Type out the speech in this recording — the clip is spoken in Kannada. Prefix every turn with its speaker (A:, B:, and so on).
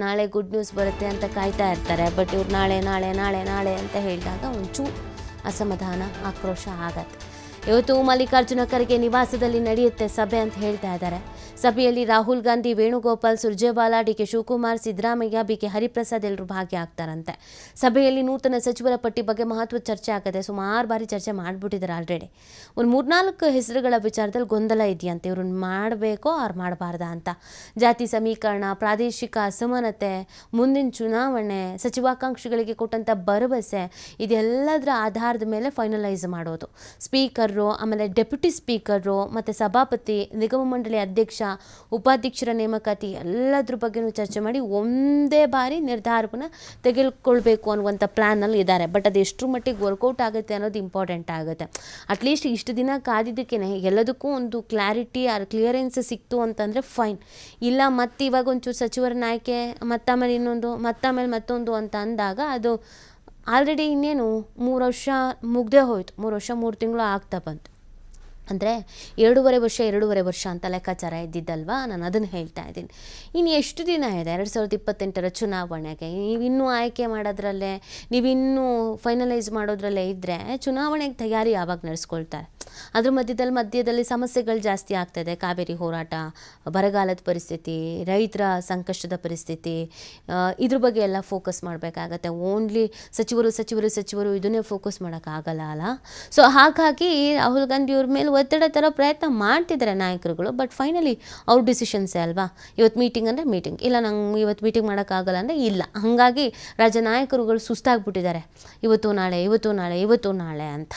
A: ನಾಳೆ ಗುಡ್ ನ್ಯೂಸ್ ಬರುತ್ತೆ ಅಂತ ಕಾಯ್ತಾ ಇರ್ತಾರೆ. ಬಟ್ ಇವ್ರು ನಾಳೆ ನಾಳೆ ನಾಳೆ ನಾಳೆ ಅಂತ ಹೇಳಿದಾಗ ಒಂಚೂರು ಅಸಮಾಧಾನ, ಆಕ್ರೋಶ ಆಗತ್ತೆ. ಇವತ್ತು ಮಲ್ಲಿಕಾರ್ಜುನ ಖರ್ಗೆ ನಿವಾಸದಲ್ಲಿ ನಡೆಯುತ್ತೆ ಸಭೆ ಅಂತ ಹೇಳ್ತಾ ಇದ್ದಾರೆ. ಸಭೆಯಲ್ಲಿ Rahul Gandhi, Venugopal, Surjewala, D K Shivakumar, Siddaramaiah, B K Hariprasad ಎಲ್ಲರೂ ಭಾಗಿಯಾಗ್ತಾರಂತೆ. ಸಭೆಯಲ್ಲಿ ನೂತನ ಸಚಿವರ ಪಟ್ಟಿ ಬಗ್ಗೆ ಮಹತ್ವದ ಚರ್ಚೆ ಆಗುತ್ತೆ. ಸುಮಾರು ಬಾರಿ ಚರ್ಚೆ ಮಾಡಿಬಿಟ್ಟಿದ್ದಾರೆ ಆಲ್ರೆಡಿ. ಒಂದು 3-4 ಹೆಸರುಗಳ ವಿಚಾರದಲ್ಲಿ ಗೊಂದಲ ಇದೆಯಂತೆ. ಇವ್ರನ್ನ ಮಾಡಬೇಕೋ ಅವ್ರು ಮಾಡಬಾರ್ದಾ ಅಂತ. ಜಾತಿ ಸಮೀಕರಣ, ಪ್ರಾದೇಶಿಕ ಅಸಮಾನತೆ, ಮುಂದಿನ ಚುನಾವಣೆ, ಸಚಿವಾಕಾಂಕ್ಷಿಗಳಿಗೆ ಕೊಟ್ಟಂಥ ಭರವಸೆ, ಇದೆಲ್ಲದರ ಆಧಾರದ ಮೇಲೆ ಫೈನಲೈಸ್ ಮಾಡೋದು. ಸ್ಪೀಕರು, ಆಮೇಲೆ ಡೆಪ್ಯೂಟಿ ಸ್ಪೀಕರು ಮತ್ತು ಸಭಾಪತಿ, ನಿಗಮ ಮಂಡಳಿ ಅಧ್ಯಕ್ಷ, ಉಪಾಧ್ಯಕ್ಷರ ನೇಮಕಾತಿ ಎಲ್ಲದ್ರ ಬಗ್ಗೆನೂ ಚರ್ಚೆ ಮಾಡಿ ಒಂದೇ ಬಾರಿ ನಿರ್ಧಾರವನ್ನು ತೆಗೆದುಕೊಳ್ಬೇಕು ಅನ್ನುವಂಥ ಪ್ಲ್ಯಾನಲ್ಲಿ ಇದ್ದಾರೆ. ಬಟ್ ಅದು ಎಷ್ಟರ ಮಟ್ಟಿಗೆ ವರ್ಕೌಟ್ ಆಗುತ್ತೆ ಅನ್ನೋದು ಇಂಪಾರ್ಟೆಂಟ್ ಆಗುತ್ತೆ. ಅಟ್ಲೀಸ್ಟ್ ಇಷ್ಟು ದಿನ ಕಾದಿದ್ದಕ್ಕೇ ಎಲ್ಲದಕ್ಕೂ ಒಂದು ಕ್ಲಾರಿಟಿ ಆರ್ ಕ್ಲಿಯರೆನ್ಸ್ ಸಿಕ್ತು ಅಂತಂದರೆ ಫೈನ್. ಇಲ್ಲ ಮತ್ತು ಇವಾಗ ಒಂಚೂರು ಸಚಿವರನ್ನ ಆಯ್ಕೆ, ಮತ್ತಾಮೇಲೆ ಇನ್ನೊಂದು, ಮತ್ತಾಮೇಲೆ ಮತ್ತೊಂದು ಅಂತ ಅಂದಾಗ ಅದು ಆಲ್ರೆಡಿ ಇನ್ನೇನು 3 ವರ್ಷ ಮುಗ್ದೇ ಹೋಯ್ತು. 3 ವರ್ಷ 3 ತಿಂಗಳು ಆಗ್ತಾ ಬಂತು. ಅಂದರೆ 2.5 ವರ್ಷ ಅಂತ ಲೆಕ್ಕಾಚಾರ ಇದ್ದಿದ್ದಲ್ವಾ. ನಾನು ಅದನ್ನು ಹೇಳ್ತಾ ಇದ್ದೀನಿ. ಇನ್ನು ಎಷ್ಟು ದಿನ ಇದೆ 2028ರ ಚುನಾವಣೆಗೆ? ನೀವಿನ್ನೂ ಆಯ್ಕೆ ಮಾಡೋದ್ರಲ್ಲೇ, ನೀವಿನ್ನೂ ಫೈನಲೈಸ್ ಮಾಡೋದ್ರಲ್ಲೇ ಇದ್ದರೆ ಚುನಾವಣೆಗೆ ತಯಾರಿ ಯಾವಾಗ ನಡೆಸ್ಕೊಳ್ತಾರೆ? ಅದ್ರ ಮಧ್ಯದಲ್ಲಿ ಸಮಸ್ಯೆಗಳು ಜಾಸ್ತಿ ಆಗ್ತಾಯಿದೆ. ಕಾವೇರಿ ಹೋರಾಟ, ಬರಗಾಲದ ಪರಿಸ್ಥಿತಿ, ರೈತರ ಸಂಕಷ್ಟದ ಪರಿಸ್ಥಿತಿ, ಇದ್ರ ಬಗ್ಗೆ ಎಲ್ಲ ಫೋಕಸ್ ಮಾಡಬೇಕಾಗತ್ತೆ. ಓನ್ಲಿ ಸಚಿವರು ಇದನ್ನೇ ಫೋಕಸ್ ಮಾಡೋಕ್ಕಾಗಲ್ಲ ಅಲ್ಲ. ಸೊ ಹಾಗಾಗಿ ರಾಹುಲ್ ಗಾಂಧಿ ಅವ್ರ ಮೇಲೆ ಒತ್ತಡ ತರೋ ಪ್ರಯತ್ನ ಮಾಡ್ತಿದ್ದಾರೆ ನಾಯಕರುಗಳು. ಬಟ್ ಫೈನಲಿ ಅವ್ರ ಡಿಸಿಷನ್ಸೇ ಅಲ್ವಾ. ಇವತ್ತು ಮೀಟಿಂಗ್ ಅಂದರೆ ಮೀಟಿಂಗ್, ಇಲ್ಲ ನಂಗೆ ಇವತ್ತು ಮೀಟಿಂಗ್ ಮಾಡೋಕ್ಕಾಗಲ್ಲ ಅಂದರೆ ಇಲ್ಲ. ಹಾಗಾಗಿ ರಾಜ್ಯ ನಾಯಕರುಗಳು ಸುಸ್ತಾಗ್ಬಿಟ್ಟಿದ್ದಾರೆ. ಇವತ್ತು ನಾಳೆ ಅಂತ.